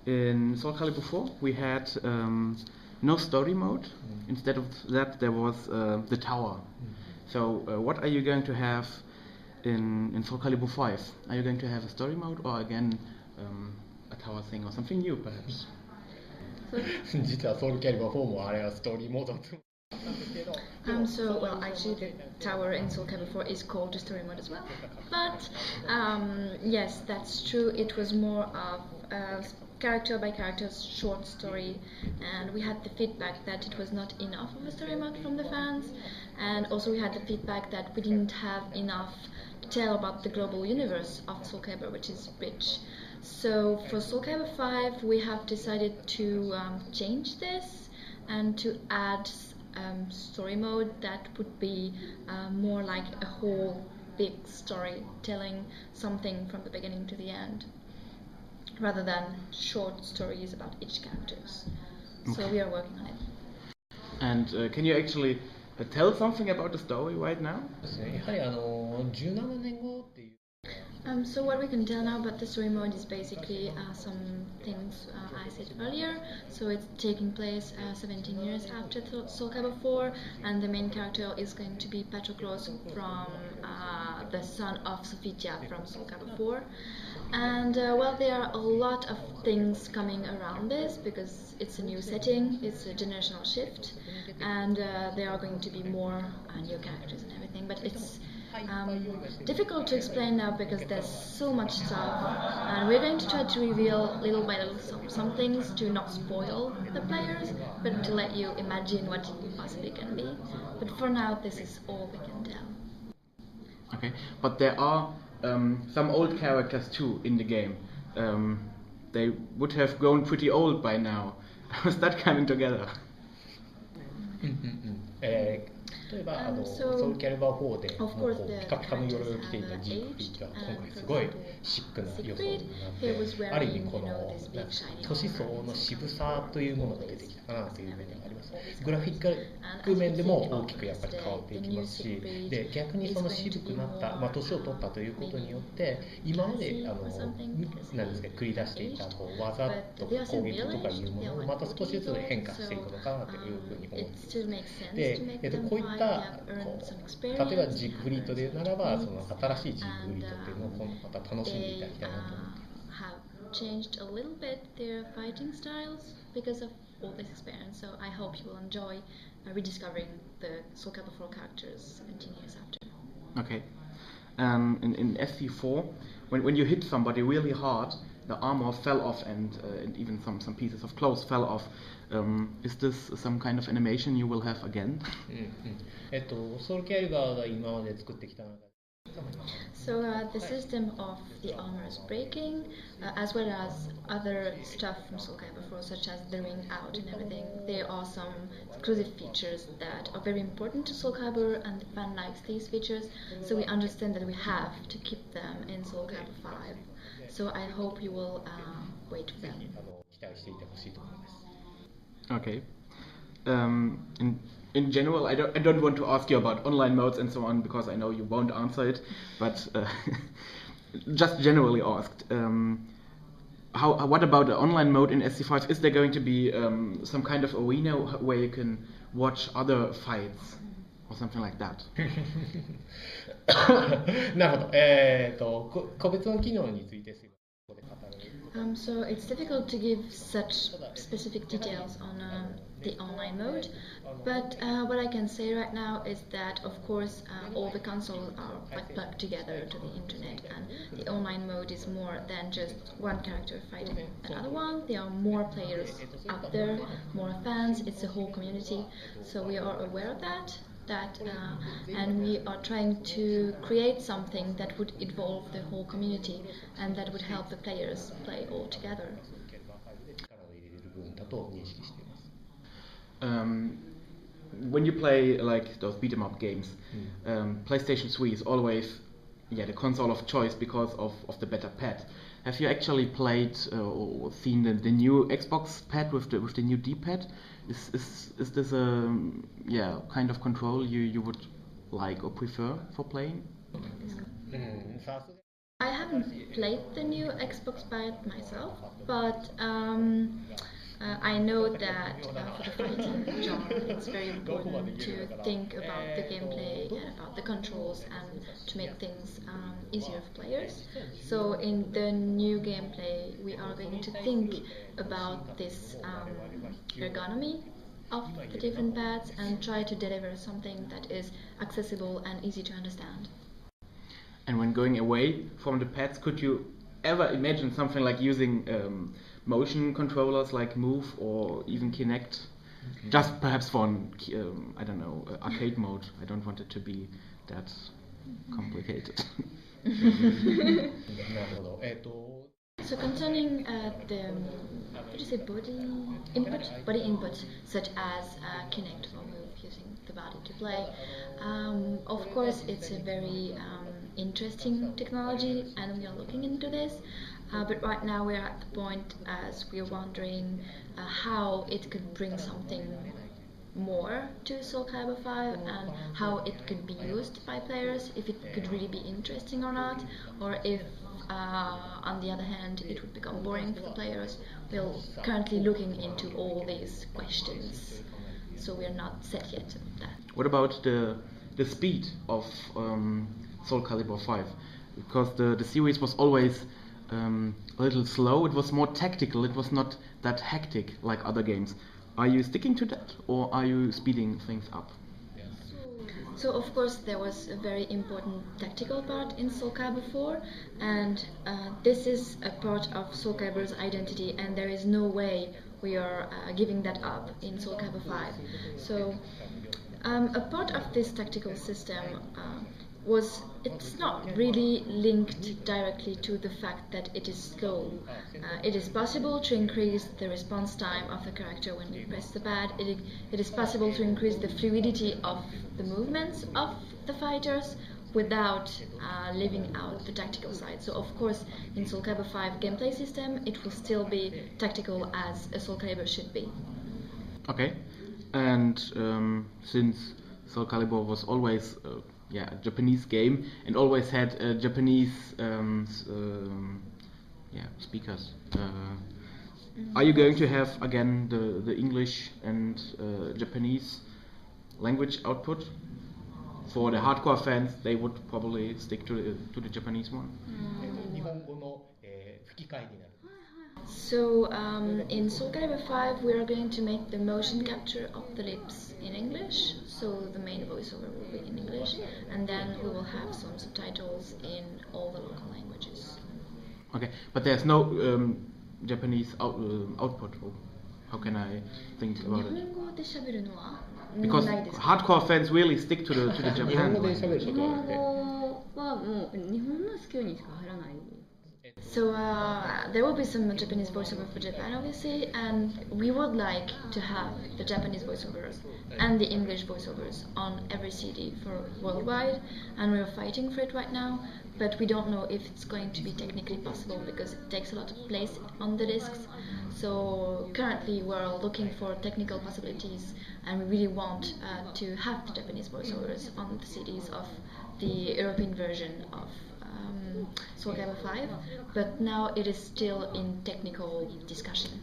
in Soul Calibur 4 we had no story mode. Instead of that there was the tower. So what are you going to have in Soul Calibur 5? Are you going to have a story mode or again a tower thing or something new perhaps? 実はソウルキャリバー4もあれはストーリーモード So, well, actually, the tower in Soul Calibur 4 is called the story mode as well. But, yes, that's true. It was more of a character by character short story, and we had the feedback that it was not enough of a story mode from the fans, and also we had the feedback that we didn't have enough to tell about the global universe of Soul Calibur, which is rich. So, for Soul Calibur 5, we have decided to change this and to add story mode that would be more like a whole big story telling something from the beginning to the end rather than short stories about each characters. Okay. So we are working on it. And can you actually tell something about the story right now? やはり17年後っていう So what we can tell now about the story mode is basically some things I said earlier. So it's taking place 17 years after Soul Calibur 4, and the main character is going to be Patroclus from the son of Sophitia from Soul Calibur 4. And well, there are a lot of things coming around this because it's a new setting, it's a generational shift, and there are going to be more new characters and everything, but it's difficult to explain now because there's so much stuff, and we're going to try to reveal little by little some things to not spoil the players, but to let you imagine what it possibly can be. But for now, this is all we can tell. Okay, but there are some old characters too in the game. They would have grown pretty old by now. How is that coming together? 例えばソウルキャリバー4でピカピカの鎧を着ていたジークフリーが今回すごいシックな装いになってある意味この年相応の渋さというものが出てきたかなという面があります。グラフィック面でも大きくやっぱり変わっていきますし、で逆にその渋くなった、年を取ったということによって今まで何ですか繰り出していた技とか攻撃とかいうものをまた少しずつ変化していくのかなというふうに思っています。で、こういった例えばジークフリートでならばその新しいジークフリートっていうのを今度また楽しんでいただきたいなと思っています。Changed a little bit their fighting styles because of all this experience, so I hope you will enjoy rediscovering the Soul Calibur 4 characters 17 years after. Okay. In SC4, when you hit somebody really hard, the armor fell off and even some pieces of clothes fell off. Is this some kind of animation you will have again? ソウルキャリバーが今まで作ってきた中で So the system of the armor is breaking, as well as other stuff from Soul Calibur 4, such as the ring out and everything. There are some exclusive features that are very important to Soul Calibur, and the fan likes these features, so we understand that we have to keep them in Soul Calibur 5. So I hope you will wait for them. Okay. In general, I don't want to ask you about online modes and so on because I know you won't answer it. But just generally asked, what about the online mode in SC5? Is there going to be some kind of arena where you can watch other fights or something like that? なるほど。個別の機能についてす。So it's difficult to give such specific details on the online mode, but what I can say right now is that of course all the consoles are plugged together to the internet, and the online mode is more than just one character fighting another one. There are more players out there, more fans, it's a whole community, so we are aware of that. And we are trying to create something that would involve the whole community and that would help the players play all together. When you play like those beat 'em up games, PlayStation 3 is always the console of choice because of the better pad. Have you actually played or seen the new Xbox pad with the new D-pad? Is this a kind of control you would like or prefer for playing? I haven't played the new Xbox by it myself, but I know that for the fighting genre it's very important to think about the gameplay and about the controls and to make things easier for players. So in the new gameplay we are going to think about this ergonomy of the different pads and try to deliver something that is accessible and easy to understand. And when going away from the pads, could you ever imagine something like using motion controllers like Move or even Kinect? Just perhaps for I don't know, arcade mode. I don't want it to be that complicated. So concerning the body input, such as Kinect or Move, using the body to play, of course it's a very interesting technology, and we are looking into this. But right now we are at the point as we are wondering how it could bring something more to Soul Calibur 5 and how it could be used by players, if it could really be interesting or not, or if on the other hand it would become boring for players. We're currently looking into all these questions, so we are not set yet about that. What about the speed of Soul Calibur 5? Because the series was always a little slow, it was more tactical, it was not that hectic like other games. Are you sticking to that, or are you speeding things up? So of course there was a very important tactical part in Soul Calibur 4, and this is a part of Soul Calibur's identity, and there is no way we are giving that up in Soul Calibur 5. So a part of this tactical system it's not really linked directly to the fact that it is slow. It is possible to increase the response time of the character when you press the pad. It is possible to increase the fluidity of the movements of the fighters without leaving out the tactical side. So of course in Soul Calibur 5 gameplay system it will still be tactical as a Soul Calibur should be. Okay, and since Soul Calibur was always a Japanese game and always had Japanese speakers. Are you going to have again the English and Japanese language output? For the hardcore fans, they would probably stick to the Japanese one. So in Soul Calibur 5 we are going to make the motion capture of the lips in English, so the main voiceover will be in English, and then we will have some subtitles in all the local languages. Okay, but there's no Japanese output. How can I think about it? Because hardcore fans really stick to the Japan. So there will be some Japanese voiceover for Japan, obviously, and we would like to have the Japanese voiceovers and the English voiceovers on every CD for worldwide, and we're fighting for it right now, but we don't know if it's going to be technically possible because it takes a lot of place on the discs. So currently we're looking for technical possibilities, and we really want to have the Japanese voiceovers on the CDs of the European version of Soul Calibur 5, but now it is still in technical discussion.